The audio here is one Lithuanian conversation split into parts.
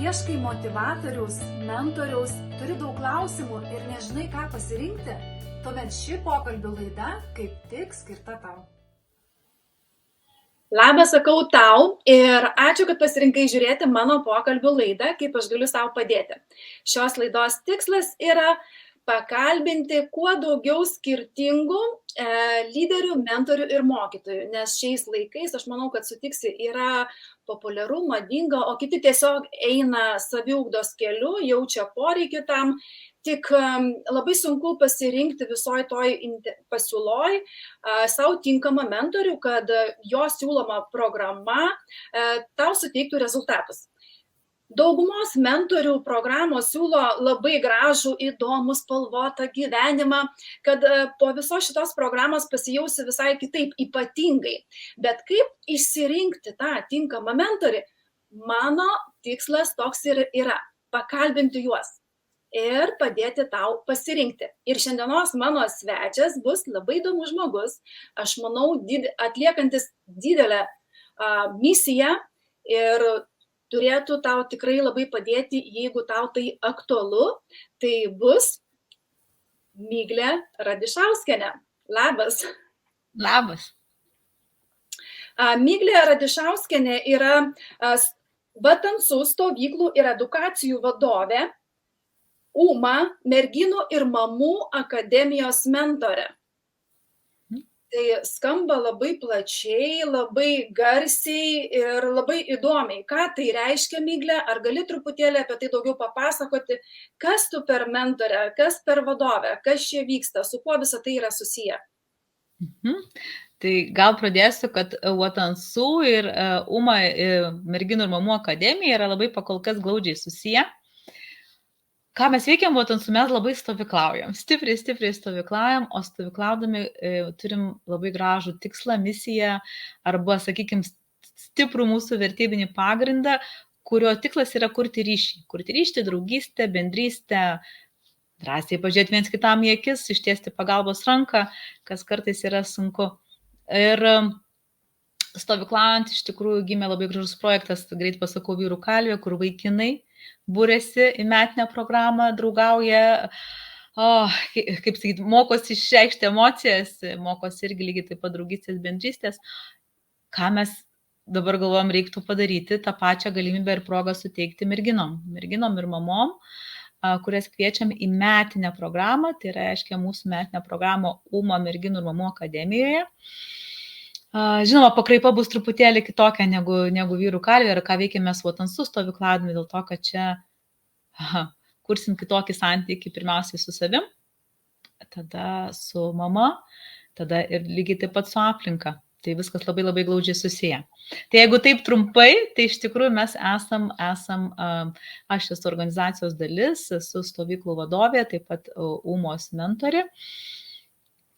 Ieškai motivatoriaus, mentoriaus, turi daug klausimų ir nežinai, ką pasirinkti? Tuomet ši pokalbių laida kaip tik skirta tau. Labas, sakau tau ir ačiū, kad pasirinkai žiūrėti mano pokalbių laidą, kaip aš galiu tau padėti. Šios laidos tikslas yra pakalbinti kuo daugiau skirtingų lyderių, mentorių ir mokytojų, nes šiais laikais, aš manau, kad sutiksi, yra populiaru, madinga, o kiti tiesiog eina saviugdos keliu, jaučia poreikį tam, tik labai sunku pasirinkti visoj toj pasiūloj savo tinkamą mentorių, kad jo siūloma programa tau suteiktų rezultatus. Daugumos mentorių programos siūlo labai gražų, įdomų, spalvotą gyvenimą, kad po visos šitos programos pasijausi visai kitaip, ypatingai. Bet kaip išsirinkti tą tinkamą mentorį? Mano tikslas toks ir yra – pakalbinti juos ir padėti tau pasirinkti. Ir šiandienos mano svečias bus labai įdomus žmogus, aš manau, atliekantis didelę misiją ir turėtų tau tikrai labai padėti, jeigu tau tai aktualu, tai bus Miglė Radišauskienė. Labas. Labas. Miglė Radišauskienė yra Vatansų stovyklų ir edukacijų vadovė, UMA merginų ir mamų akademijos mentorė. Tai skamba labai plačiai, labai garsiai ir labai įdomiai. Ką tai reiškia, Miglė? Ar gali truputėlį apie tai daugiau papasakoti? Kas tu per mentorę, kas per vadovę, kas čia vyksta, su kuo visa tai yra susiję? Tai gal pradėsiu, kad Vatansų ir UMA merginų ir mamų akademija yra labai pakol kas glaudžiai susiję. Ką mes veikiam Vatansų, mes labai stovyklaujam, stipriai stovyklaujam, o stovyklaudami turim labai gražų tikslą, misiją arba, sakykime, stiprų mūsų vertybinį pagrindą, kurio tikslas yra kurti ryšį, draugystę, bendrystę, drąsiai pažiūrėti viens kitam į akis, ištiesti pagalbos ranką, kas kartais yra sunku. Ir stovyklaujant iš tikrųjų gimė labai gražus projektas, greit pasakau, Vyrų kalvė, kur vaikinai būrėsi į metinę programą, draugauja, kaip sakyti, mokosi išreikšti emocijas, mokosi irgi lygiai taip pat draugystės, bendrystės. Ką mes dabar galvojam reiktų padaryti, tą pačią galimybę ir progą suteikti merginom ir mamom, kurias kviečiam į metinę programą, tai reiškia mūsų metinę programą UMA merginų ir mamų akademijoje. Žinoma, pakraipa bus truputėlį kitokia negu Vyrų kalvė ir ką veikiame su Vatansų stovyklavimu, dėl to, kad čia kursim kitokį santykį pirmiausiai su savim, tada su mama, tada ir lygiai taip pat su aplinka. Tai viskas labai labai glaudžiai susiję. Tai jeigu taip trumpai, tai iš tikrųjų mes esam aš esu organizacijos dalis, esu stovyklų vadovė, taip pat UMOS mentorė.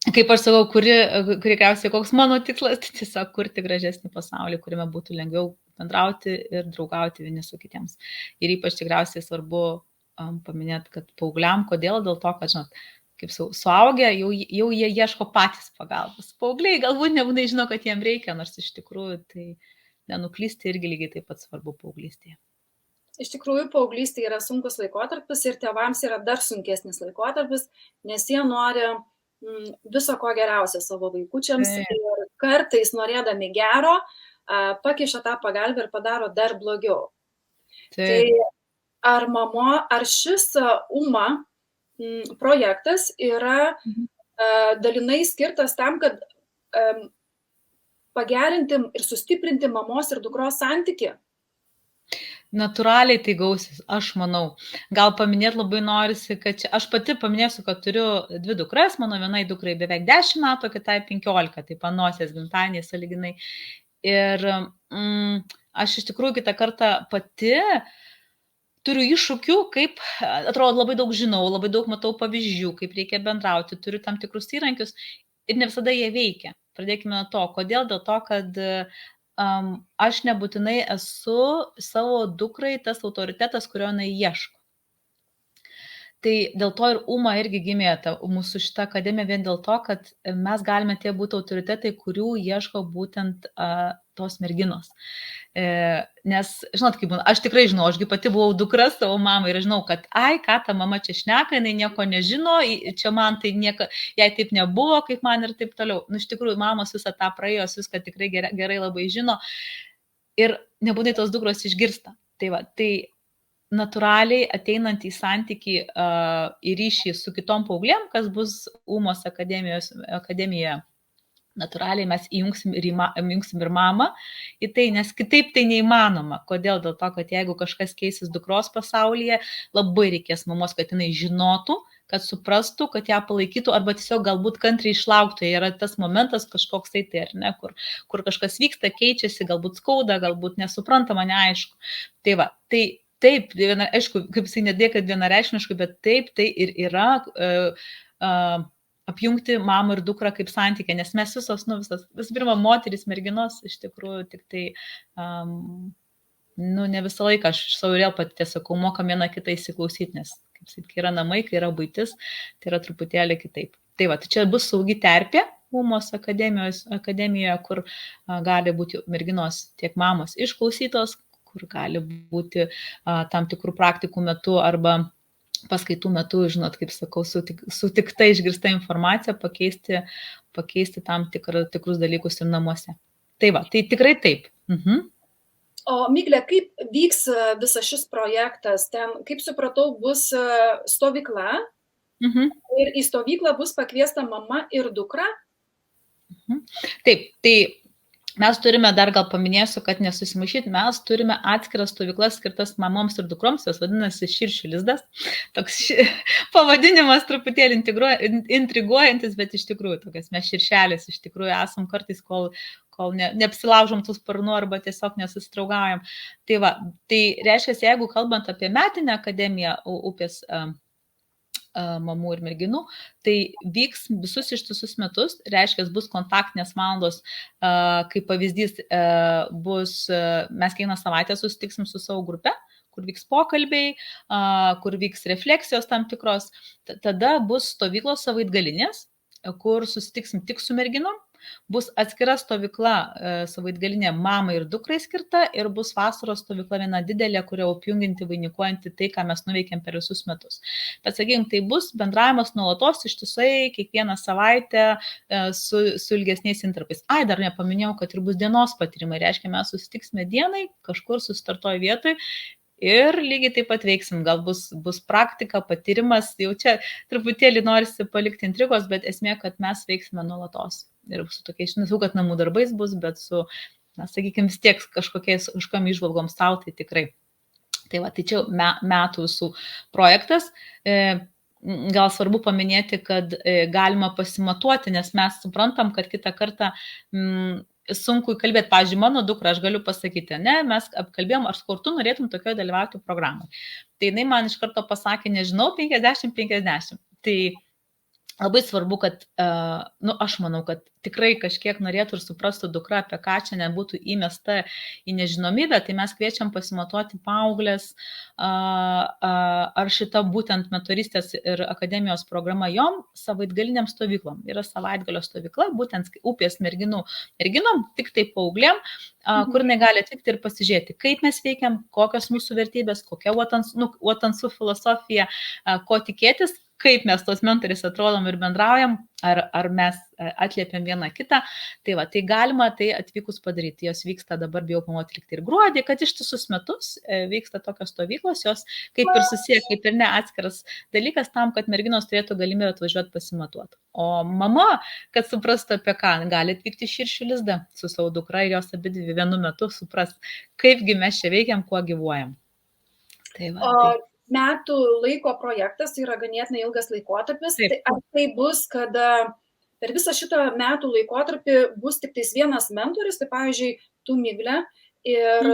Kaip aš sakau, kuriausiai koks mano tikslas, tai tiesiog kurti gražesnį pasaulį, kuriame būtų lengviau bendrauti ir draugauti vieni su kitiems. Ir ypač tikriausiai svarbu paminėti, kad paaugliam, kodėl? Dėl to, kad, žinot, kaip suaugę, jau jie ieško patys pagalbos. Paaugliai galbūt nebūtinai žino, kad jiem reikia, nors iš tikrųjų tai nenuklysti irgi lygiai taip pat svarbu paauglystėje. Iš tikrųjų, paauglystė yra sunkus laikotarpis ir tėvams yra dar sunkesnis laikotarpis, nes jie nori viso ko geriausia savo vaikučiams ir kartais norėdami gero, pakiša tą pagalbą ir padaro dar blogiau. Tai ar šis UMA projektas yra dalinai skirtas tam, kad pagerinti ir sustiprinti mamos ir dukros santykį? Natūraliai tai gausis, aš manau. Gal paminėti labai norisi, kad čia, aš pati paminėsiu, kad turiu 2 dukras, mano vienai dukrai beveik 10 metų, kitai 15, tai panosės gimtadieniai sąlyginai. Ir aš iš tikrųjų kitą kartą pati turiu iššūkių, kaip, atrodo, labai daug žinau, labai daug matau pavyzdžių, kaip reikia bendrauti, turiu tam tikrus įrankius ir ne visada jie veikia. Pradėkime nuo to. Kodėl? Dėl to, kad aš nebūtinai esu savo dukrai tas autoritetas, kurio jinai ieško. Tai dėl to ir UMA irgi gimė mūsų šitą akademiją vien dėl to, kad mes galime tie būti autoritetai, kurių ieško būtent tos merginos. Nes, žinot, kaip būna, aš tikrai žinau, ašgi pati buvau dukra savo mamai ir žinau, kad, ką ta mama čia šneka, jinai nieko nežino, čia man tai nieko, jai taip nebuvo, kaip man ir taip toliau. Nu, iš tikrųjų, mamos visą tą praėjos, viską tikrai gerai labai žino ir nebūtinai tos dukros išgirsta. Tai va, tai natūraliai ateinant į santykį į ryšį su kitom paauglėm, kas bus UMOS akademijoje, natūraliai mes įjungsim ir mamą į tai, nes kitaip tai neįmanoma. Kodėl? Dėl to, kad jeigu kažkas keisis dukros pasaulyje, labai reikės mamos, kad jinai žinotų, kad suprastų, kad ją palaikytų, arba tiesiog galbūt kantriai išlauktų. Yra tas momentas kažkoks tai, ar ne, kur kažkas vyksta, keičiasi, galbūt skauda, galbūt nesuprantama, neaišku. Tai va, tai taip, aišku, kaip jisai nedėja, kad vienareikšmiškai, bet taip, tai ir yra apjungti mamą ir dukrą kaip santykį, nes mes visos, visų pirma, moterys, merginos, iš tikrųjų, tik tai, ne visą laiką, aš iš savo vėl pati sakau, mokam vieną kitą įsiklausyti, nes, kaip sakyt, kai yra namai, kai yra buitis, tai yra truputėlį kitaip. Tai va, tai čia bus saugi terpė UMOS akademijoje, kur gali būti merginos tiek mamos išklausytos, kur gali būti tam tikrų praktikų metu arba paskaitų metu, žinot, kaip sakau, sutikta išgirsta informacija, pakeisti tam tikrus dalykus ir namuose. Tai va, tai tikrai taip. O Miglė, kaip vyks visas šis projektas? Ten, kaip supratau, bus stovykla ir į stovyklą bus pakviesta mama ir dukra? Taip, tai mes turime, dar gal paminėsiu, kad nesusimaišyti, mes turime atskiras stovyklas skirtas mamoms ir dukroms, jos vadinasi Širšių lizdas. Toks pavadinimas truputėlį intriguojantis, bet iš tikrųjų tokias mes širšelės iš tikrųjų esam kartais, kol neapsilaužom tų sparnų arba tiesiog nesusitraugaujam. Tai va, tai reiškia, jeigu kalbant apie metinę akademiją upės mamų ir merginų, tai vyks visus ištisus metus, reiškia, bus kontaktinės valandos, kaip pavyzdys bus, mes kiekvieną savaitę susitiksim su savo grupe, kur vyks pokalbiai, kur vyks refleksijos tam tikros, tada bus stovyklos savaitgalinės, kur susitiksim tik su merginom, bus atskira stovykla savaitgalinė mamai ir dukrai skirta ir bus vasaros stovykla viena didelė, kuria apjunginti, vainikuojanti tai, ką mes nuveikėm per visus metus. Bet, sakykime, tai bus bendravimas nuolatos ištisai kiekvieną savaitę su ilgesniais intarpais. Dar nepaminėjau, kad ir bus dienos patyrimai, reiškia, mes susitiksime dienai, kažkur sustartoj vietoj. Ir lygiai taip pat veiksim, gal bus praktika, patyrimas, jau čia truputėlį norisi palikti intrigos, bet esmė, kad mes veiksime nuolatos. Ir su tokiais, nesu, kad namų darbais bus, bet su, sakykime, vis tiek kažkam išvalgom savo, tai tikrai. Tai va, tai čia metų visų projektas. Gal svarbu paminėti, kad galima pasimatuoti, nes mes suprantam, kad kitą kartą sunku kalbėti. Pavyzdžiui, mano dukra, aš galiu pasakyti, mes apkalbėjom, ar kartu norėtum tokioje dalyvauti programai. Tai jinai man iš karto pasakė, nežinau, 50-50. Tai labai svarbu, kad, aš manau, kad tikrai kažkiek norėtų ir suprastų dukra, apie ką čia nebūtų įmesta į nežinomybę, tai mes kviečiam pasimatuoti paauglės, ar šita būtent mentorystės ir akademijos programa jom savaitgaliniam stovyklom. Yra savaitgalio stovykla, būtent upės merginom, tik tai paauglėm, kur negali atvykti ir pasižiūrėti, kaip mes veikiam, kokios mūsų vertybės, kokia Watansų filosofija, ko tikėtis, kaip mes tos mentoriais atrodom ir bendraujam, ar mes atliepiam vieną kitą. Tai va, tai galima tai atvykus padaryti. Jos vyksta dabar, bijau pamatyti, likti ir gruodį, kad ištisus metus vyksta tokios stovyklos, jos kaip ir susiję, kaip ir ne atskiras dalykas tam, kad merginos turėtų galimybę atvažiuoti pasimatuoti. O mama, kad suprastų apie ką, gali atvykti Širšių lizdą su savo dukra ir jos abidvi vienu metu supras, kaipgi mes čia veikiam, kuo gyvuojam. Tai va, tai. Metų laiko projektas, tai yra ganėtinai ilgas laikotarpis. Tai ar tai bus, kad per visą šitą metų laikotarpį bus tik tais vienas mentorius, tai pavyzdžiui, tu Miglė, ir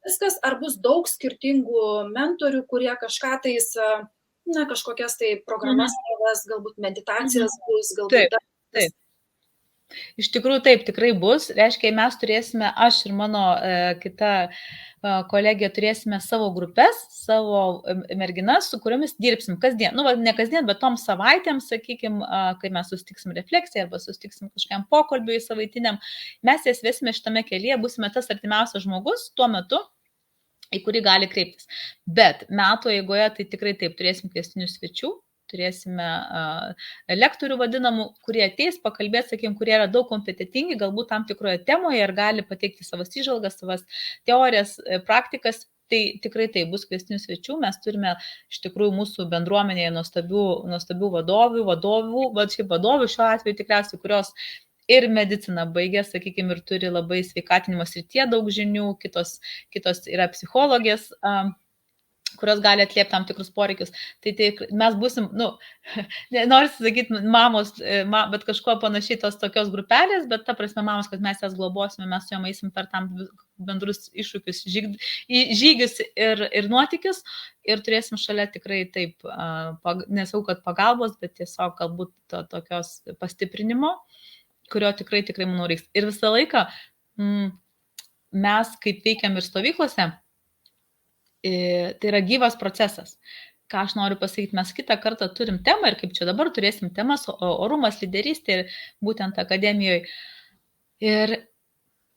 viskas, ar bus daug skirtingų mentorių, kurie kažką tais, kažkokias tai programas, galbūt meditacijas bus, galbūt. Taip. Iš tikrųjų taip, tikrai bus. Reiškia, mes turėsime, aš ir mano kita kolegė turėsime savo grupės, savo merginas, su kuriomis dirbsim kasdien. Nu, ne kasdien, bet tom savaitėm, sakykime, kai mes sustiksim refleksiją arba sustiksim kažkam pokalbiui savaitiniam, mes jas vesime šitame kelyje, būsime tas artimiausias žmogus tuo metu, į kurį gali kreiptis. Bet metų eigoje tai tikrai taip, turėsim kviestinių svečių, turėsime lektorių vadinamų, kurie ateis pakalbėti, sakykime, kurie yra daug kompetitingi, galbūt tam tikroje temoje ir gali pateikti savas įžvalgas, savas teorijas, praktikas. Tai tikrai tai bus kviestinių svečių. Mes turime iš tikrųjų mūsų bendruomenėje nuostabių vadovų šiuo atveju tikriausiai, kurios ir mediciną baigė, sakykime, ir turi labai sveikatinimo srityje daug žinių, kitos yra psichologės, kurios gali atliepti tam tikrus poreikius. Tai mes būsim, noriu sakyti, mamos, bet kažkuo panašiai tos tokios grupelės, bet ta prasme mamos, kad mes jas globosime, mes su jom eisim per tam bendrus iššūkius, žygius ir nuotykius ir turėsim šalia tikrai taip, nesau, kad pagalbos, bet tiesiog galbūt tokios pastiprinimo, kurio tikrai, manau, reiks. Ir visą laiką mes, kaip veikiam ir stovyklose, tai yra gyvas procesas. Ką aš noriu pasakyti, mes kitą kartą turim temą ir kaip čia dabar turėsim temas orumas, lyderystė ir būtent akademijoje. Ir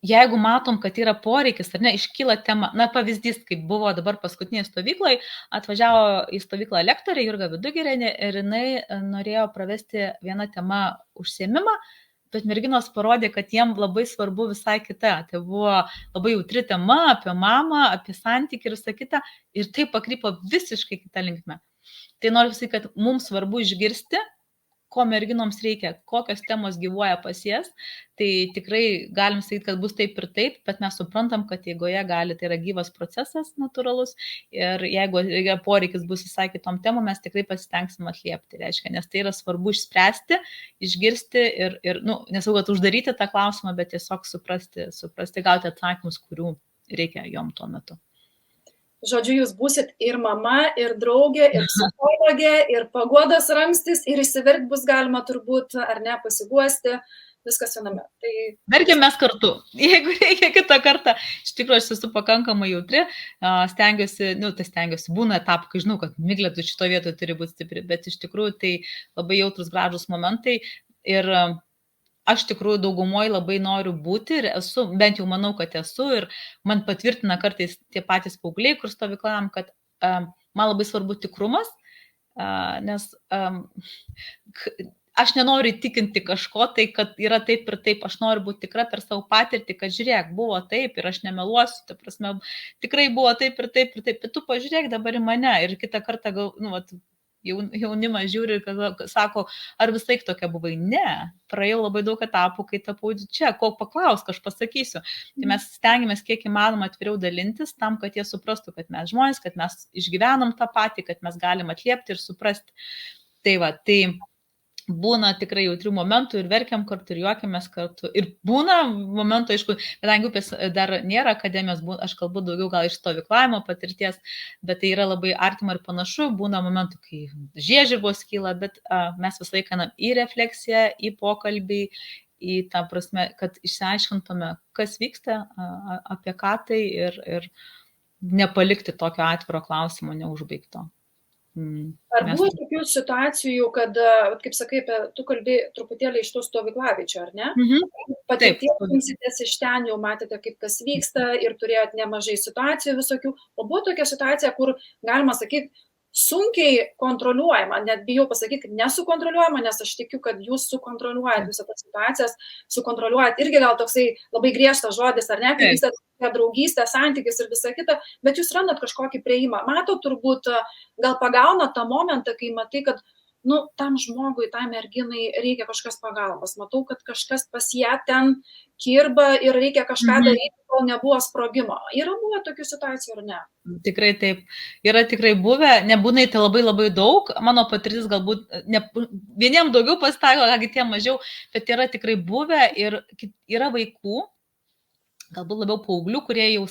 jeigu matom, kad yra poreikis, ar ne, iškyla tema, pavyzdys, kaip buvo dabar paskutinėje stovykloje, atvažiavo į stovyklą lektorė Jurga Vidugirienė ir jinai norėjo pravesti vieną temą užsiėmimą, bet merginos parodė, kad jiem labai svarbu visai kita. Tai buvo labai jautri tema apie mamą, apie santykį ir visą kitą. Ir tai pakrypo visiškai kitą linkmę. Tai noriu sakyti, kad mums svarbu išgirsti, ko merginoms reikia, kokios temos gyvuoja pas jas. Tai tikrai galim sakyti, kad bus taip ir taip, bet mes suprantam, kad eigoje gali, tai yra gyvas procesas natūralus. Ir jeigu poreikis bus visai kitom temom, mes tikrai pasitengsim atliepti. Reiškia, nes tai yra svarbu išspręsti, išgirsti ir nesau, kad uždaryti tą klausimą, bet tiesiog suprasti, gauti atsakymus, kurių reikia jom tuo metu. Žodžiu, jūs būsit ir mama, ir draugė, ir psichologė, ir paguodos ramstis, ir išsiverkti bus galima turbūt, ar ne, pasiguosti, viskas viename. Tai... Verkiam mes kartu, jeigu reikia kitą kartą. Iš tikrųjų, aš esu pakankamai jautri, stengiuosi, būna etapų, kai žinau, kad Miglė, tu šito vietoje turi būti stipri, bet iš tikrųjų tai labai jautrus, gražus momentai ir aš tikrųjų daugumoje labai noriu būti ir esu, bent jau manau, kad esu ir man patvirtina kartais tie patys paaugliai, kur stovyklavom, kad man labai svarbu tikrumas, nes aš nenoriu įtikinti kažko, tai kad yra taip ir taip, aš noriu būti tikra per savo patirtį, kad žiūrėk, buvo taip ir aš nemeluosiu, ta prasme, tikrai buvo taip ir taip, bet tu pažiūrėk dabar į mane ir kitą kartą jaunimas žiūri ir sako, ar visai tokia buvai? Ne, praėjau labai daug etapų, kai tapau čia, ko paklausk, aš pasakysiu. Tai mes stengiamės kiek įmanoma atviriau dalintis tam, kad jie suprastų, kad mes žmonės, kad mes išgyvenam tą patį, kad mes galim atliepti ir suprasti. Tai būna tikrai jautrių momentų ir verkiam kartu, ir juokiamės kartu. Ir būna momentų, aišku, kadangi upės dar nėra akademijos, aš kalbu daugiau gal iš stovyklavimo patirties, bet tai yra labai artima ir panašu. Būna momentų, kai žiežirbos kyla, bet mes visą laiką į refleksiją, į pokalbį, į tą prasme, kad išsiaiškintume, kas vyksta, apie ką tai ir nepalikti tokio atviro klausimo neužbaigto. Ar buvo tokių situacijų, kad, kaip sakai, tu kalbi truputėlį iš tų stovyklavičių, ar ne? Patirties imsitės iš ten, jau matėte, kaip kas vyksta ir turėjot nemažai situacijų visokių, o buvo tokia situacija, kur, galima sakyti, sunkiai kontroliuojama, net bijau pasakyti, kad nesukontroliuojama, nes aš tikiu, kad jūs sukontroliuojat visą tas situacijas, sukontroliuojat irgi gal toksai labai griežtas žodis, ar ne, kaip vyksta draugystė, santykis ir visa kita, bet jūs randat kažkokį prieimą. Matot, turbūt gal pagauna tą momentą, kai matai, kad tam žmogui, tai merginai reikia kažkas pagalbos. Matau, kad kažkas pas ją ten kirba ir reikia kažką daryti, kol nebuvo sprogimo. Yra buvę tokių situacijų, ar ne? Tikrai taip. Yra tikrai buvę, nebūna tai labai labai daug. Mano patirtis galbūt vieniem daugiau pasitaiko, kitiem mažiau, bet yra tikrai buvę ir yra vaikų, galbūt labiau paauglių, kurie jau,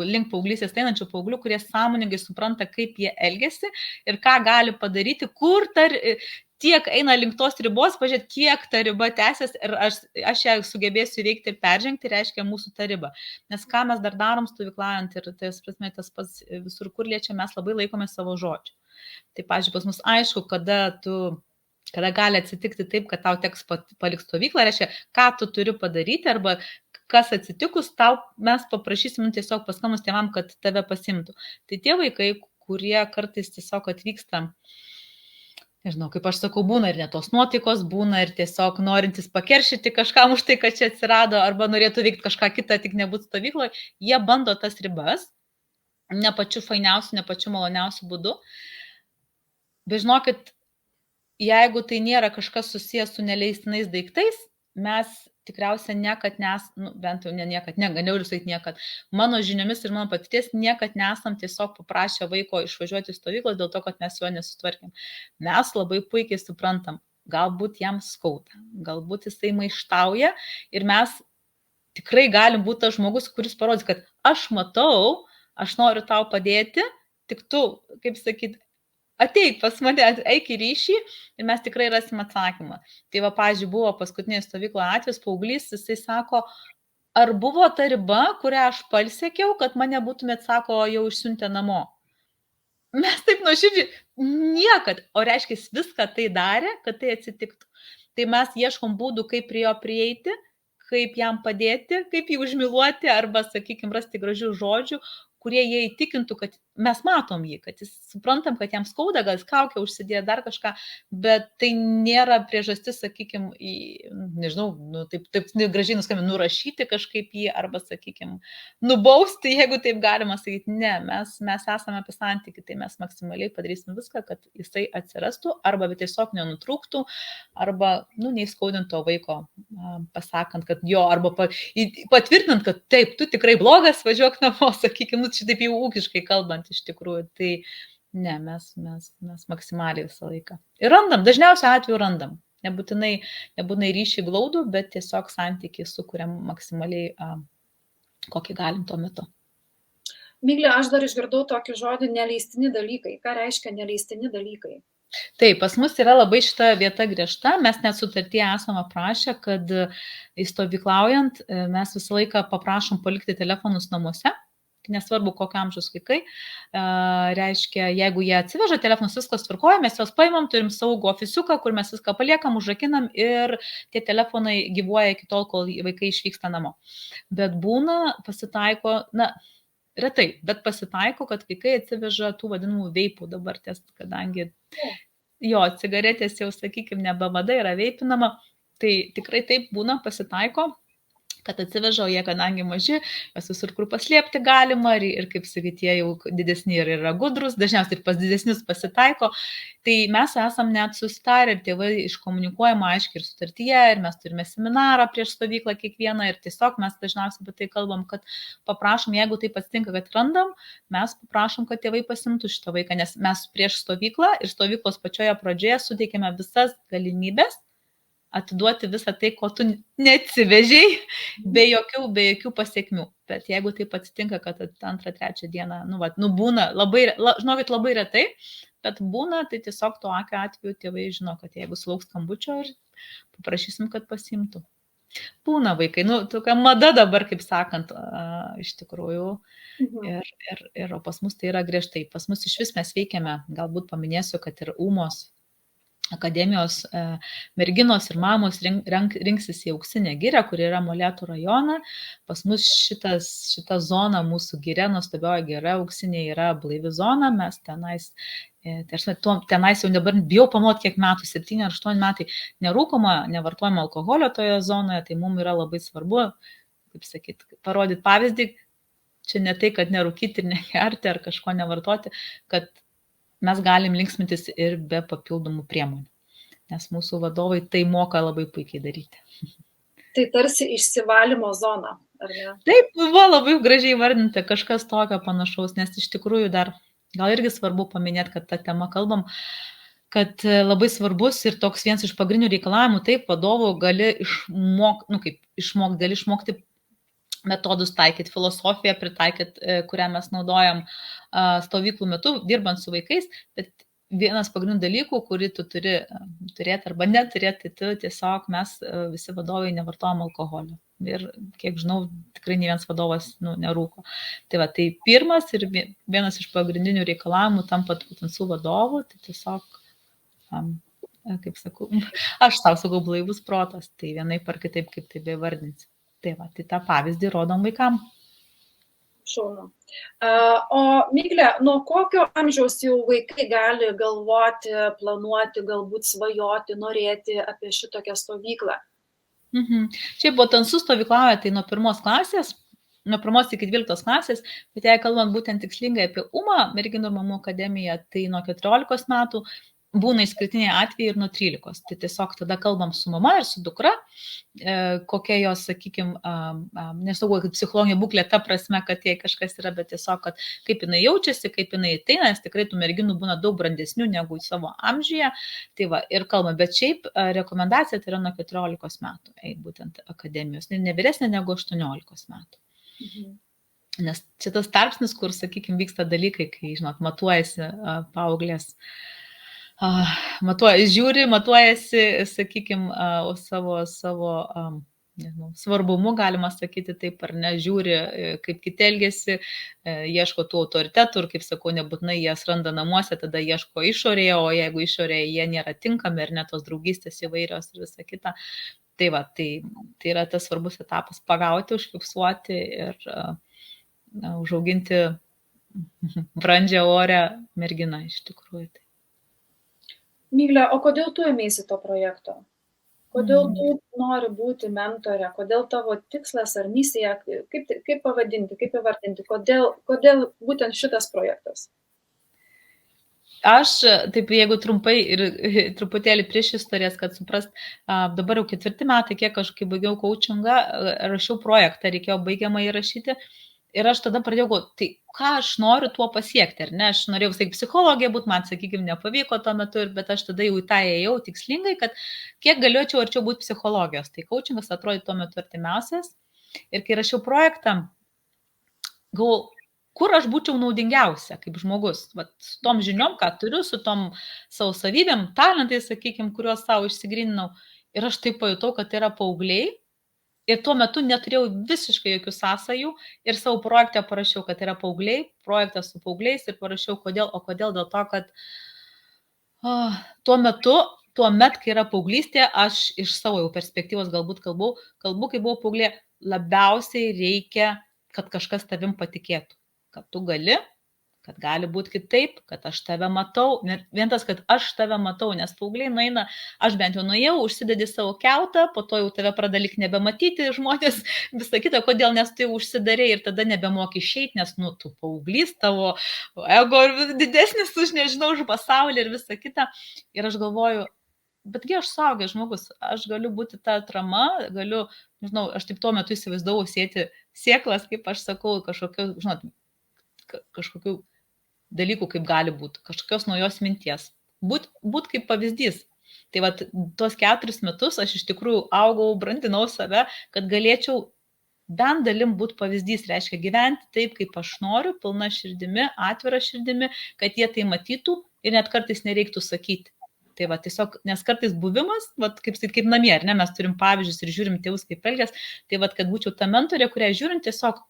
link paauglystės einančių paauglių, kurie sąmoningai supranta, kaip jie elgiasi ir ką gali padaryti, kur tiek eina link tos ribos, pažiūrėt, kiek ta riba tęsiasi ir aš ją sugebėsiu įveikti ir peržengti, reiškia mūsų ta riba. Nes ką mes dar darom stovyklaujant ir tas pats visur, kur liečia, mes labai laikome savo žodžių. Tai, pažiūrėjau, pas mus aišku, kada gali atsitikti taip, kad tau teks palikti stovyklą, reiškia, ką tu turi padaryti arba kas atsitikus, mes paprašysim tiesiog paskambinus tėvam, kad tave pasimtų. Tai tie vaikai, kurie kartais tiesiog atvyksta, nežinau, kaip aš sakau, būna ir ne tos nuotaikos, būna ir tiesiog norintis pakeršyti kažkam už tai, kad čia atsirado, arba norėtų veikti kažką kitą, tik nebūti stovykloje, jie bando tas ribas, ne pačiu fainiausiu, ne pačiu maloniausiu būdu. Bet žinokit, jeigu tai nėra kažkas susijęs su neleistinais daiktais, mes tikriausiai niekad bent jau negaliu sakyti niekad, mano žiniomis ir mano patirties niekad nesam tiesiog paprašę vaiko išvažiuoti į stovyklą dėl to, kad mes jo nesutvarkėm. Mes labai puikiai suprantam, galbūt jam skauda, galbūt jisai maištauja ir mes tikrai galim būti tas žmogus, kuris parodys, kad aš matau, aš noriu tau padėti, tik tu, kaip sakyt, ateik pas mane, eik į ryšį ir mes tikrai rasim atsakymą. Tai va, pavyzdžiui, buvo paskutinė stovykla atvejis, paauglys, jisai sako, ar buvo ta riba, kurią aš pasiekiau, kad mane būtumėt, sako, jau išsiuntė namo. Mes taip nuoširdžiai, niekad, o reiškia, jis viską tai darė, kad tai atsitiktų. Tai mes ieškom būdų, kaip prie jo prieiti, kaip jam padėti, kaip jį užmiluoti arba, sakykime, rasti gražių žodžių, kurie jie įtikintų, kad mes matom jį, kad jis suprantam, kad jam skauda, gal jis kaukę užsidėjo dar kažką, bet tai nėra priežastis, sakykime, nežinau, taip gražiai nuskambė, nurašyti kažkaip jį arba, sakykime, nubausti, jeigu taip galima sakyti, ne, mes esame apie santykį, tai mes maksimaliai padarysim viską, kad jisai atsirastų arba tiesiog nenutrūktų, arba, neįskaudinto vaiko, pasakant, kad jo, arba patvirtinant, kad taip, tu tikrai blogas, važiuok namo, sakykime, čia taip jau ūkiškai kalbant iš tikrųjų, tai ne, mes maksimaliai visą laiką. Ir randam, dažniausiai atveju randam. Nebūtinai ryšį glaudų, bet tiesiog santykį sukuriam maksimaliai, kokį galim tuo metu. Miglė, aš dar išgirdau tokį žodį neleistini dalykai. Ką reiškia neleistini dalykai? Taip, pas mus yra labai šita vieta griežta, mes net sutartyje esame prašę, kad stovyklaujant mes visą laiką paprašom palikti telefonus namuose. Nesvarbu, kokio amžiaus vaikai, reiškia, jeigu jie atsiveža telefonus, viskas tvarkoja, mes juos paimam, turim saugų ofisiuką, kur mes viską paliekam, užrakinam ir tie telefonai gyvuoja iki tol, kol vaikai išvyksta namo. Bet pasitaiko, retai, bet pasitaiko, kad vaikai atsiveža tų vadinamų veipų dabar, kadangi jo cigaretės jau, sakykime, nebemada yra veipinama, tai tikrai taip būna, pasitaiko, kad atsiveža, jie kadangi maži, juos visur kur paslėpti galima ir kaip sakyti, jie jau didesni ir yra gudrus, dažniausiai ir pas didesnius pasitaiko, tai mes esam net susitarę ir tėvai iškomunikuojama aiškiai ir sutartyje ir mes turime seminarą prieš stovyklą kiekvieną ir tiesiog mes dažniausiai apie tai kalbam, kad paprašom, jeigu taip atsitinka, kad randam, mes paprašom, kad tėvai pasimtų šitą vaiką, nes mes prieš stovyklą ir stovyklos pačioje pradžioje suteikėme visas galimybės atiduoti visą tai, ko tu neatsivežiai, be jokių pasiekmių. Bet jeigu taip atsitinka, kad antrą, trečią dieną, būna, žinokit, labai retai, bet būna, tai tiesiog tuo atveju tėvai žino, kad jeigu sulauks skambučio ir paprašysim, kad pasimtų. Būna vaikai, tokia mada dabar, kaip sakant, iš tikrųjų, ir pas mus tai yra griežtai. Pas mus iš vis mes veikiame, galbūt paminėsiu, kad ir UMOS akademijos merginos ir mamos rinksis į Auksinę girią, kur yra Molėtų rajona. Pas mus šita zona, mūsų giria, nuostabioji giria Auksinė yra blaivi zona, mes tenais jau dabar bijau pamuoti kiek metų, 7 ar 8 metai, nerūkoma, nevartojama alkoholio toje zonoje, tai mums yra labai svarbu, kaip sakyt, parodyti pavyzdį, čia ne tai, kad nerūkyti ir negerti ar kažko nevartoti, kad mes galim linksmintis ir be papildomų priemonių, nes mūsų vadovai tai moka labai puikiai daryti. Tai tarsi išsivalymo zona, ar ne? Taip, buvo labai gražiai vardinti kažkas tokio panašaus, nes iš tikrųjų dar gal irgi svarbu paminėti, kad tą temą kalbam, kad labai svarbus ir toks vienas iš pagrindinių reikalavimų, taip, vadovų gali išmokti metodus taikyti, filosofiją pritaikyti, kurią mes naudojam stovyklų metu, dirbant su vaikais, bet vienas pagrindinių dalykų, kurį tu turi turėti arba neturėti, tai tu tiesiog mes visi vadovai nevartojam alkoholio. Ir kiek žinau, tikrai ne vienas vadovas nerūko. Tai pirmas ir vienas iš pagrindinių reikalavimų tampant potencialių vadovų, tai tiesiog, kaip sakau, aš tau sakau blaivus protas, tai vienaip ar kitaip, kaip tai bevardinsi. Tai tą pavyzdį rodom vaikam. Šaunu. O Miglė, nuo kokio amžiaus jau vaikai gali galvoti, planuoti, galbūt svajoti, norėti apie šitokią stovyklą? Šiaip Botansų stovyklauja tai nuo 1 klasės, nuo 1 iki 12 klasės, bet jei kalbant būtent tikslingai apie UMA, Merginų ir mamų akademiją, tai nuo 14 metų, būna išskirtiniai atvejai ir nuo 13. Tai tiesiog tada kalbam su mama ir su dukra, kokia jos, sakykime, nesaugo, kad psichologinė būklė ta prasme, kad jai kažkas yra, bet tiesiog, kad kaip jinai jaučiasi, kaip jinai ateina, nes tikrai tų merginų būna daug brandesnių negu savo amžiuje. Tai ir kalbam, bet šiaip rekomendacija tai yra nuo 14 metų, būtent akademijos, ne vyresnė negu 18 metų. Nes šitas tarpsnis, kur, sakykime, vyksta dalykai, kai, žinot, matuojasi paauglės, matuojasi, sakykime, savo nežinau, svarbumu, galima sakyti taip, ar ne, žiūri, kaip kiti elgiasi, ieško tų autoritetų ir, kaip sakau, nebūtinai jas randa namuose, tada ieško išorėje, o jeigu išorėje jie nėra tinkami ir net tos draugystės įvairios ir visa kita. Tai yra tas svarbus etapas - pagauti, užfiksuoti ir užauginti brandžią orę merginą iš tikrųjų. Miglė, o kodėl tu ėmėsi to projekto? Kodėl tu nori būti mentorė? Kodėl tavo tikslas ar misija, kaip pavadinti, kaip įvardinti, kodėl būtent šitas projektas? Aš, taip, jeigu trumpai ir truputėlį prieš istorijas, kad suprast, dabar jau 4 metai, kiek aš kai baigiau coachingą, rašiau projektą, reikėjo baigiamą įrašyti. Ir aš tada pradėjau galvoti, tai ką aš noriu tuo pasiekti, ar ne? Aš norėjau, sakykime, psichologija būti, man, sakykime, nepavyko tuo metu, bet aš tada jau į tą ėjau tikslingai, kad kiek galėčiau arčiau būti psichologijos. Tai coachingas atrodė tuo metu artimiausias. Ir kai rašiau projektą, galvojau, kur aš būčiau naudingiausia kaip žmogus. Su tom žiniom, ką turiu, su tom savo savybėm, talentai, sakykime, kuriuos savo išsigryninau. Ir aš taip pajutau, kad tai yra paaugliai. Ir tuo metu neturėjau visiškai jokių sąsajų ir savo projektą parašiau, kad yra paaugliai, projektas su paaugliais ir parašiau kodėl, o kodėl dėl to, kad tuomet, kai yra paauglystė, aš iš savo jau perspektyvos galbūt kalbu, kai buvau paauglė, labiausiai reikia, kad kažkas tavim patikėtų, kad tu gali, kad gali būti kitaip, kad aš tave matau, vien tas, kad aš tave matau, nes paaugliai nueina, aš bent jau nuėjau, užsidedi savo keutą, po to jau tave pradalik nebematyti žmonės, visą kitą, kodėl, nes tu jau užsidarei ir tada nebemoki išeiti, nes, tu paauglys, tavo ego didesnis už, nežinau, už pasaulį ir visą kitą. Ir aš galvoju, betgi aš suaugęs žmogus, aš galiu būti ta atrama, galiu, nežinau, aš taip tuo metu įsivaizdavau sėti sėklas, kaip aš sakau, kažkokių dalykų, kaip gali būti, kažkokios naujos minties, būt kaip pavyzdys. Tai tuos 4 metus aš iš tikrųjų augau, brandinau save, kad galėčiau bent dalim būti pavyzdys, reiškia gyventi taip, kaip aš noriu, pilna širdimi, atvira širdimi, kad jie tai matytų ir net kartais nereiktų sakyti. Tai tiesiog, nes kartais buvimas, kaip namie, ar ne, mes turim pavyzdžius ir žiūrim tėvus kaip elgės, tai kad būčiau ta mentorė, kurią žiūrint tiesiog,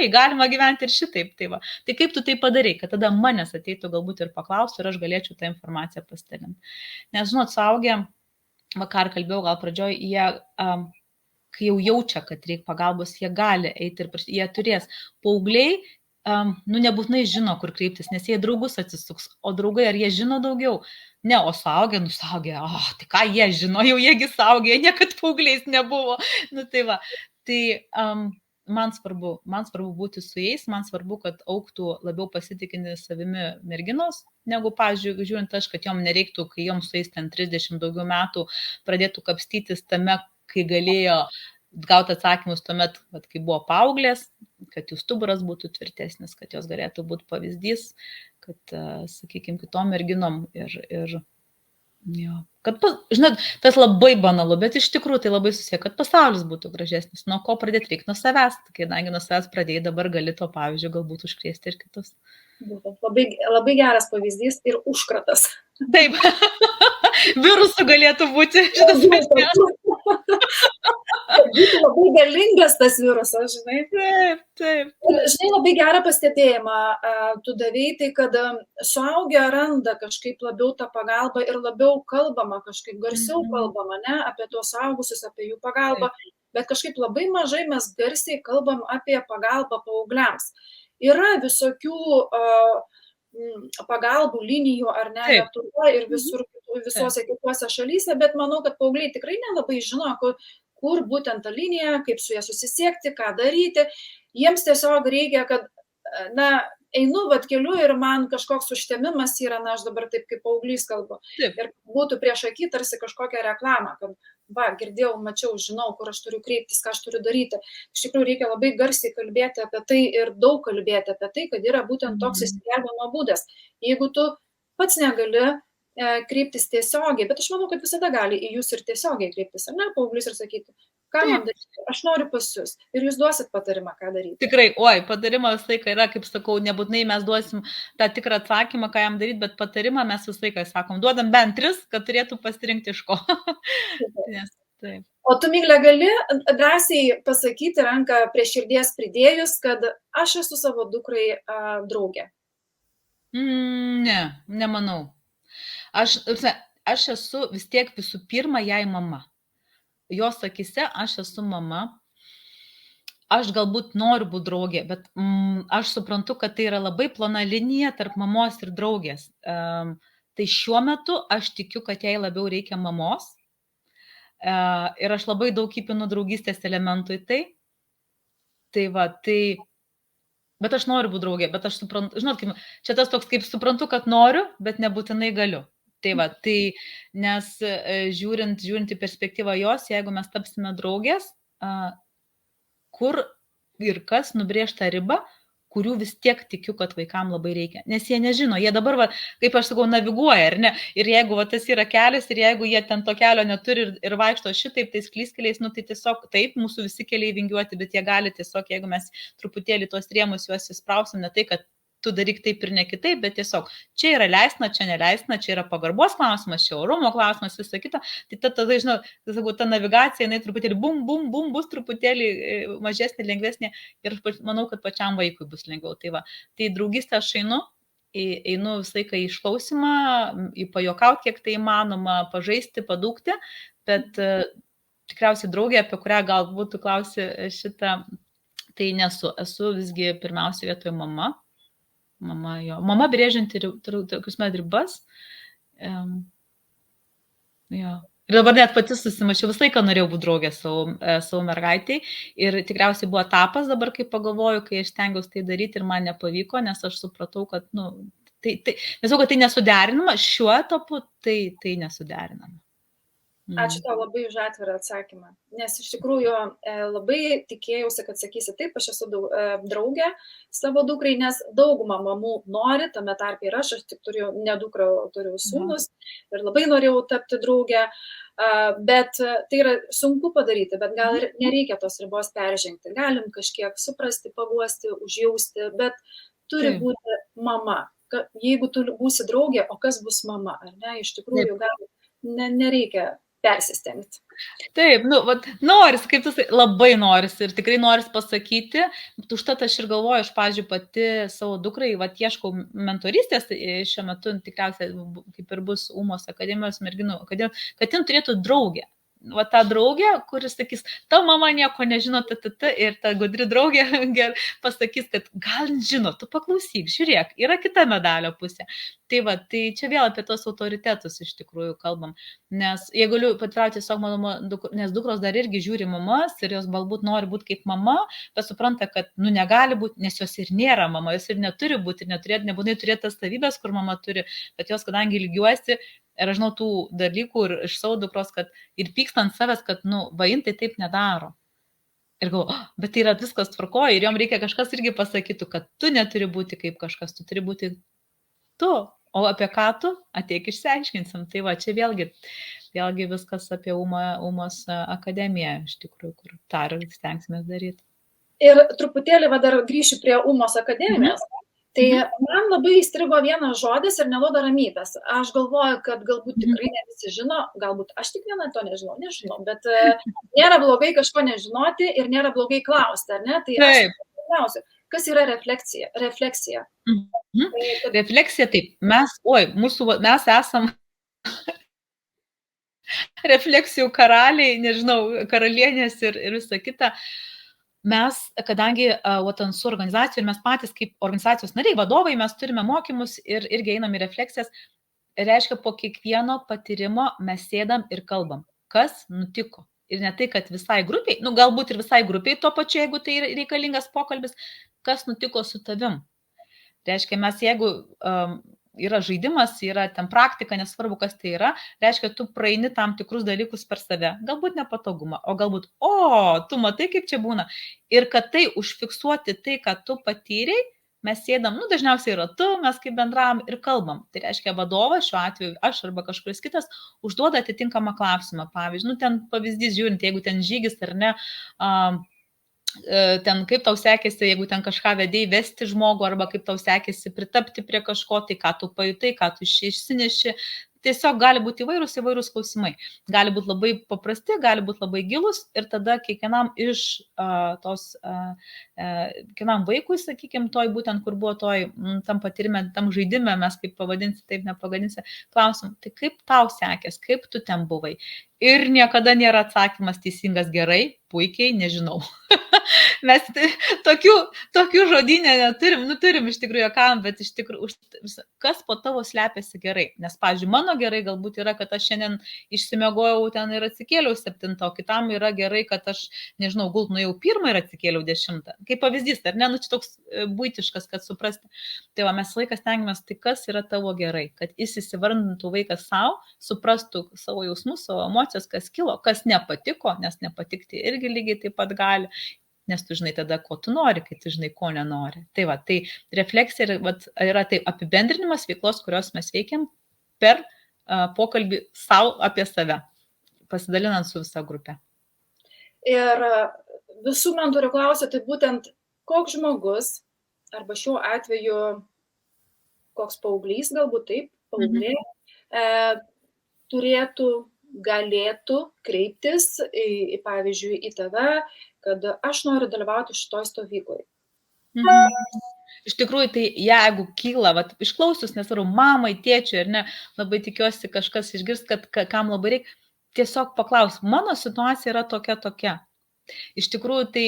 galima gyventi ir šitaip, tai kaip tu tai padarai, kad tada manęs ateitų galbūt ir paklaustų ir aš galėčiau tą informaciją pasidalinti. Nes, žinot, suaugę, vakar kalbėjau gal pradžioj, jie, kai jau jaučia, kad reikia pagalbos, jie gali eiti ir jie turės. Paaugliai, nebūtinai žino, kur kreiptis, nes jie draugus atsisuks, o draugai, ar jie žino daugiau? Ne, o suaugę, tai ką jie žino, jau jiegi suaugę, niekad paaugliais nebuvo. Tai man svarbu būti su jais, man svarbu, kad augtų labiau pasitikinti savimi merginos, negu, pavyzdžiui, žiūrint aš, kad jom nereiktų, kai jom su jais ten 30 daugiau metų pradėtų kapstytis tame, kai galėjo gauti atsakymus tuomet, kai buvo paauglės, kad jų stuburas būtų tvirtesnis, kad jos galėtų būti pavyzdys, kad, sakykime, kitom merginom ir kad, žinot, tas labai banalu, bet iš tikrųjų tai labai susiję, kad pasaulis būtų gražesnis. Nuo ko pradėti reikia? Nuo savęs. Kadangi nuo savęs pradėjai, dabar gali to pavyzdžio galbūt užkrėsti ir kitus. Būtent. Labai geras pavyzdys ir užkratas. Taip, virusų galėtų būti šitas variantas. Kad būtų labai galingas tas virusas, žinai. Taip. Žinai, labai gerą pastebėjimą tu davei, tai kad suaugę randa kažkaip labiau tą pagalbą ir labiau kalbama, kažkaip garsiau kalbama, ne, apie tuos suaugusius, apie jų pagalbą, bet kažkaip labai mažai mes garsiai kalbam apie pagalbą paaugliams. Yra visokių pagalbų linijų, ar ne, Lietuvoje ir visose kituose šalyse, bet manau, kad paaugliai tikrai nelabai žino, kur būtent ta linija, kaip su jie susisiekti, ką daryti. Jiems tiesiog reikia, kad, einu keliu ir man kažkoks užtemimas yra, aš dabar taip kaip paauglys kalbu. Ir būtų prieš akį tarsi kažkokią reklamą, kad, girdėjau, mačiau, žinau, kur aš turiu kreiptis, ką aš turiu daryti. Iš tikrųjų, reikia labai garsiai kalbėti apie tai ir daug kalbėti apie tai, kad yra būtent toks išsigelbėjimo būdas. Jeigu tu pats negali kreiptis tiesiogiai, bet aš manau, kad visada gali į jūs ir tiesiogiai kreiptis, ar ne, paauglys ir sakyti, ką man daryti, aš noriu pas jūs ir jūs duosit patarimą, ką daryti. Tikrai, patarimas visą laiką yra, kaip sakau, nebūtinai mes duosim tą tikrą atsakymą, ką jam daryti, bet patarimą mes visą laiką sakom, duodam bent 3, kad turėtų pasirinkti iš ko. Taip. O tu, Miglė, gali drąsiai pasakyti ranką prie širdies pridėjus, kad aš esu savo dukrai draugė? Ne, nemanau. Aš esu vis tiek visų pirma jai mama. Jos akise aš esu mama. Aš galbūt noriu būti draugė, bet aš suprantu, kad tai yra labai plona linija tarp mamos ir draugės. Tai šiuo metu aš tikiu, kad jai labiau reikia mamos. Ir aš labai daug įpinu draugystės elementų į tai. Bet aš noriu būti draugė, bet aš suprantu, žinot, čia tas toks, kaip suprantu, kad noriu, bet nebūtinai galiu. Nes žiūrint į perspektyvą jos, jeigu mes tapsime draugės, kur ir kas nubrėž tą ribą, kurių vis tiek tikiu, kad vaikam labai reikia. Nes jie nežino, jie dabar, kaip aš sakau, naviguoja, ar ne? Ir jeigu tas yra kelias, ir jeigu jie ten to kelio neturi ir vaikšto šitaip, tais klyskeliais, tai tiesiog taip, mūsų visi keliai vingiuoti, bet jie gali tiesiog, jeigu mes truputėlį tos rėmus juos įsprausim, ne tai, kad tu daryk taip ir ne kitaip, bet tiesiog čia yra leistina, čia neleistina, čia yra pagarbos klausimas, čia orumo klausimas, visą kitą. Tai tada, žinau, ta navigacija, jinai truputėlį bus truputėlį mažesnė, lengvesnė ir manau, kad pačiam vaikui bus lengviau. Tai draugystę aš einu visą laiką į išklausimą, į pajokauti, kiek tai įmanoma, pažaisti, padūkti, bet tikriausiai draugė, apie kurią galbūt tu klausi šitą, tai nesu. Esu visgi pirmiausia vietoje mama. Mama brėžianti ribas. Ir dabar net pati susimačiau, visą laiką norėjau būti draugė savo mergaitai. Ir tikriausiai buvo etapas dabar, kai pagalvoju, kai aš stengiausi tai daryti ir man nepavyko, nes aš supratau, kad, nesau, kad tai nesuderinama, šiuo etapu tai nesuderinama. Ačiū tau labai už atvirą atsakymą, nes iš tikrųjų labai tikėjausi, kad sakysi taip, aš esu draugė savo dukrai, nes dauguma mamų nori, tame tarpe ir aš tik turiu ne dukrą, turiu sūnus ir labai norėjau tapti draugė, bet tai yra sunku padaryti, bet gal ir nereikia tos ribos peržengti, galim kažkiek suprasti, paguosti, užjausti, bet turi būti mama. Jeigu tu būsi draugė, o kas bus mama, ar ne, iš tikrųjų gal nereikia persistengti. Taip, noris, kaip tu sakai, labai noris ir tikrai noris pasakyti, užtat aš ir galvoju, aš, pavyzdžiui, pati savo dukrai, ieškau mentorystės, šiuo metu tikriausiai kaip ir bus Umos akademijos merginų akademijos, kad jin turėtų draugę. Ta draugė, kuris sakys, ta mama nieko nežino, ir ta gudri draugė pasakys, kad gal žino, tu paklausyk, žiūrėk, yra kita medalio pusė. Tai čia vėl apie tos autoritetus iš tikrųjų kalbam, nes jeigu galiu patvirauti tiesiog, nes dukros dar irgi žiūri mamas ir jos galbūt nori būti kaip mama, bet supranta, kad negali būti, nes jos ir nėra mama, jos ir neturi būti, ir nebūtinai turėti tas savybės, kur mama turi, bet jos kadangi lygiuosi, ir aš žinau tų dalykų ir iš savo dukros, kad ir pyksta ant savęs, kad, vaintai taip nedaro. Ir galvoju, bet tai yra viskas tvarkoja ir jom reikia kažkas irgi pasakytų, kad tu neturi būti kaip kažkas, tu turi būti tu, o apie ką tu, ateik išsiaiškinsim. Tai čia vėlgi viskas apie Umos akademiją, iš tikrųjų, kur tą ir stengsimės daryti. Ir truputėlį dar grįšiu prie Umos akademijos. Tai man labai įstrigo vienas žodis ir neduoda ramybės. Aš galvoju, kad galbūt tikrai ne visi žino, galbūt aš tik vieną to nežinau, bet nėra blogai kažko nežinoti ir nėra blogai klausti, ar ne? Tai aš klausiu, kas yra refleksija? Refleksija. Refleksija, taip, mes esam refleksijų karaliai, nežinau, karalienės ir visa kita. Mes, kadangi su organizacijų, mes patys kaip organizacijos nariai, vadovai, mes turime mokymus ir irgi einam į refleksijas, reiškia, po kiekvieno patyrimo mes sėdam ir kalbam, kas nutiko. Ir ne tai, kad visai grupiai, galbūt ir visai grupiai tuo pačiu, jeigu tai reikalingas pokalbis, kas nutiko su tavim. Reiškia, mes jeigu yra žaidimas, yra ten praktika, nesvarbu, kas tai yra, reiškia, tu praeini tam tikrus dalykus per save, galbūt nepatogumą, o galbūt, tu matai, kaip čia būna. Ir kad tai užfiksuoti tai, ką tu patyrei, mes sėdam, dažniausiai ratu, mes kaip bendravom ir kalbam. Tai reiškia, vadovas, šiuo atveju aš arba kažkuris kitas, užduoda atitinkamą klausimą. Pavyzdžiui, ten pavyzdys žiūrint, jeigu ten žygis ar ne, ten kaip tau sekėsi, jeigu ten kažką vedėjai vesti žmogų, arba kaip tau sekėsi pritapti prie kažko, tai ką tu pajutai, ką tu išsineši. Tiesiog gali būti įvairūs klausimai. Gali būti labai paprasti, gali būti labai gilus ir tada kiekvienam kiekvienam vaikui, sakykime, būtent kur buvo tam patyrime, tam žaidime, mes kaip pavadinsi, taip nepavadinsi, klausim, tai kaip tau sekės, kaip tu ten buvai. Ir niekada nėra atsakymas teisingas gerai, puikiai, nežinau. Mes tokių žodynę neturim, turim iš tikrųjų kam, bet iš tikrųjų, kas po tavo slepiasi gerai. Nes, pavyzdžiui, mano gerai galbūt yra, kad aš šiandien išsimiegojau ten ir atsikėliau 7, o kitam yra gerai, kad aš, nežinau, nuėjau 1 ir atsikėliau 10. Kaip pavyzdys, ar ne, čia toks buitiškas, kad suprasti. Tai va, mes laikas tengiamės, tai kas yra tavo gerai, kad jis įsivardintų vaikas savo, suprastų savo jausmus, savo emocijas, kas kilo, kas nepatiko, nes nepatikti irgi lygiai taip pat gali. Nes tu žinai tada, ko tu nori, kai tu žinai, ko nenori. Tai va, tai refleksija yra tai apibendrinimas veiklos, kurios mes veikiam per pokalbį savo apie save, pasidalinant su visa grupė. Ir visų mentorių klausia, tai būtent koks žmogus, arba šiuo atveju koks paauglys, galbūt taip, paauglė, galėtų kreiptis, pavyzdžiui, į tave, kad aš noriu dalyvauti šitoj stovykloj. Iš tikrųjų, tai jeigu kyla, išklausius, nesvarbu, mamai, tėčiui, ar ne, labai tikiuosi kažkas išgirs, kad kam labai reikia, tiesiog paklaus, mano situacija yra tokia. Iš tikrųjų, tai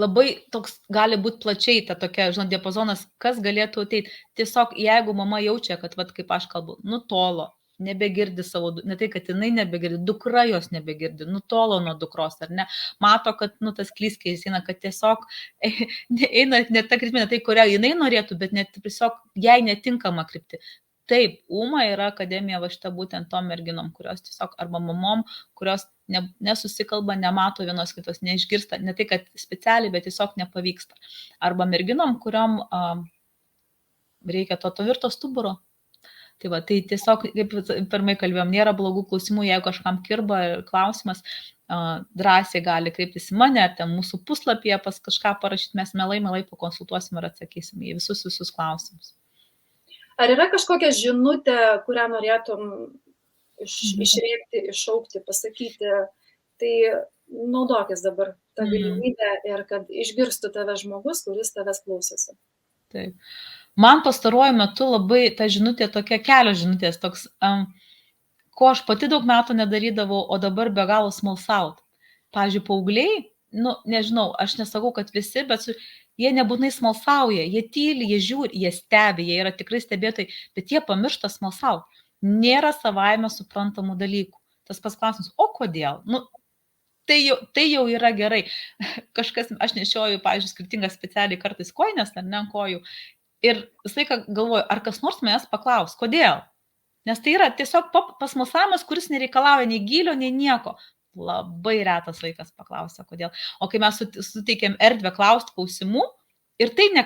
labai toks gali būti plačiai ta tokia, diapazonas, kas galėtų ateiti. Tiesiog, jeigu mama jaučia, kad, kaip aš kalbu, nutolo, nebegirdi savo, ne tai, kad jinai nebegirdi, dukra jos nebegirdi, nutolo nuo dukros, ar ne, mato, kad, tas klyskės eina, kad tiesiog eina ne ta kryptimi, ne tai, kurią jinai norėtų, bet net tiesiog jai netinkama krypti. Taip, UMA yra akademija va šita būtent tom merginom, kurios tiesiog, arba mamom, kurios nesusikalba, nemato vienos kitos, neišgirsta, ne tai, kad specialiai, bet tiesiog nepavyksta. Arba merginom, kuriom reikia to tvirto stuburo. Tai va, tai tiesiog, kaip pirmai kalbėjom, nėra blogų klausimų, jeigu kažkam kirba klausimas, drąsiai gali kreiptis į mane, ar ten mūsų puslapyje pas kažką parašyti, mes mielai pakonsultuosim ir atsakysim į visus klausimus. Ar yra kažkokia žinutė, kurią norėtum išrėkti, iššaukti, pasakyti, tai naudokis dabar tą galimybę ir kad išgirstų tave žmogus, kuris tavęs klausėsi. Taip. Man pastaruoju metu labai ta žinutė tokia, kelios žinutės, toks, ko aš pati daug metų nedarydavau, o dabar be galo smalsaut. Pavyzdžiui, paaugliai, nežinau, aš nesakau, kad visi, bet jie nebūtinai smalsauja, jie tyli, jie žiūri, jie stebi, jie yra tikrai stebėtojai, bet jie pamiršta smalsaut. Nėra savaime suprantamų dalykų. Tas pats klausimas, o kodėl? Tai jau yra gerai. Kažkas, aš nešioju, pavyzdžiui, skirtingas specialiai kartais kojines, ar ne ant kojų. Ir visą laiką galvoju, ar kas nors manęs paklaus, kodėl? Nes tai yra tiesiog pasmalsavimas, kuris nereikalauja nei gylio, nei nieko. Labai retas vaikas paklausia, kodėl. O kai mes suteikėm erdvę klausti klausimų, Ir tai ne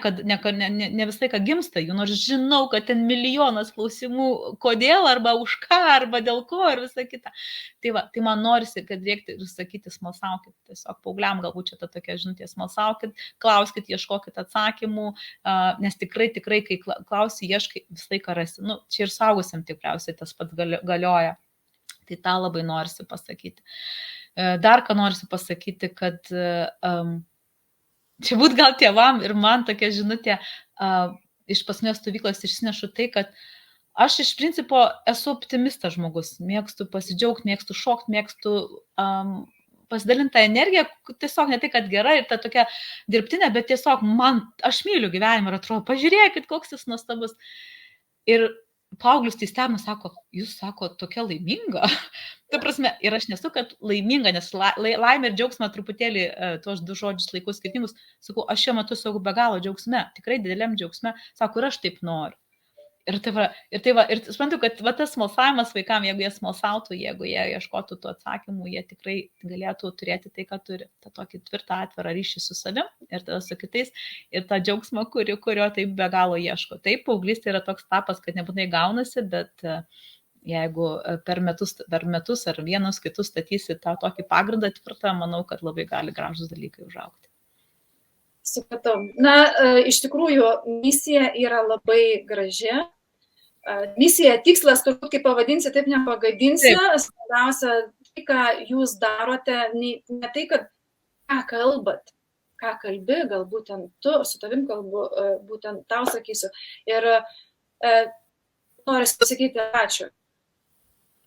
visą laiką gimsta jų, nors žinau, kad ten milijonas klausimų, kodėl, arba už ką, arba dėl ko, ir visa kita. Tai man norisi, kad reiktų ir sakyti, smalsaukit, tiesiog paaugliam galbūt čia ta tokia žinutė, smalsaukit, klauskit, ieškokit atsakymų, nes tikrai, kai klausi, ieškai, visą laiką rasi. Nu, čia ir saugusiam tikriausiai tas pats galioja. Tai tą labai norisi pasakyti. Dar ką norisi pasakyti, kad čia būt gal tėvam ir man tokia žinutė iš paskutinės stovyklos išsinešu tai, kad aš iš principo esu optimistas žmogus, mėgstu pasidžiaugti, mėgstu šokti, mėgstu pasidalinti tą energiją, tiesiog ne tai, kad gera ir ta tokia dirbtinė, bet tiesiog aš myliu gyvenimą ir atrodo, pažiūrėkit, koks jis nuostabus. Ir paauglius tai stebina, sako, jūs sako, tokia laiminga. Ta prasme, ir aš nesu, kad laiminga, nes laimė ir džiaugsmą truputėlį, tuos du žodžius laiku skirtingus, sakau, aš šiuo metu sakau be galo džiaugsme, tikrai dideliam džiaugsme, sako, ir aš taip noriu. Ir suprantu, kad tas smalsavimas vaikam, jeigu jie smalsautų, jeigu jie ieškotų tų atsakymų, jie tikrai galėtų turėti tai, ką turi. Ta tokį tvirtą, atvirą ryšį su savim ir tada su kitais ir tą džiaugsmą, kurio taip be galo ieško. Taip, paauglystė yra toks etapas, kad nebūtinai gaunasi, bet jeigu per metus ar vienus kitus statysi tą tokį pagrindą tvirtą, manau, kad labai gali gražus dalykai užaugti. Supratau. Na, iš tikrųjų, misija yra labai graži. Misija, tikslas, turbūt, kaip pavadinsi, taip nepagadinsi. Svarbiausia, tai, ką jūs darote, ne tai, kad ką kalbat, ką kalbi, gal būtent tu, su tavim kalbu, būtent tau sakysiu. Ir noriu pasakyti ačiū.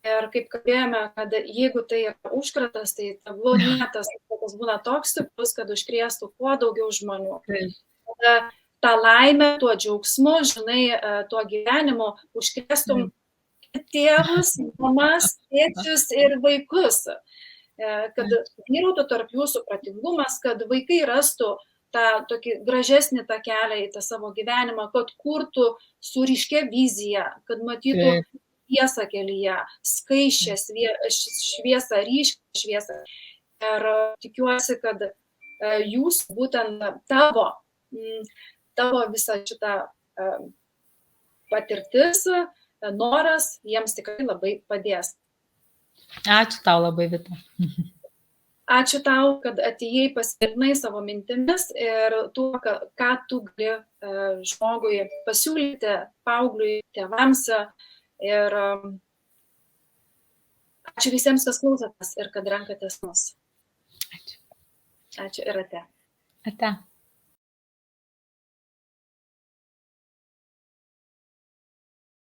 Ir kaip kalbėjome, kad jeigu tai yra užkratas, tai tavo nietas būna toks stiprus, kad užkrėstų kuo daugiau žmonių. Tada tą laimę, tuo džiaugsmu, žinai, tuo gyvenimu užkrėstum tėvus, mamas, tėčius ir vaikus. Kad vyrautų tarp jų supratingumas, kad vaikai rastų tą tokį gražesnį tą kelią į tą savo gyvenimą, kad kurtų su ryškia vizija, kad matytų šviesą kelyje, skaičią šviesą, ryškią šviesą. Ir tikiuosi, kad jūs būtent tavo visą šitą patirtis, noras jiems tikrai labai padės. Ačiū tau labai, Vita. Ačiū tau, kad atėjai, pasidalinai savo mintimis ir tuo, ką tu gali žmogui pasiūlyti, paaugliui, tėvams. Ir ačiū visiems, kas klausotės ir kad renkatės mus. Ačiū. Ačiū ir ate. Ate.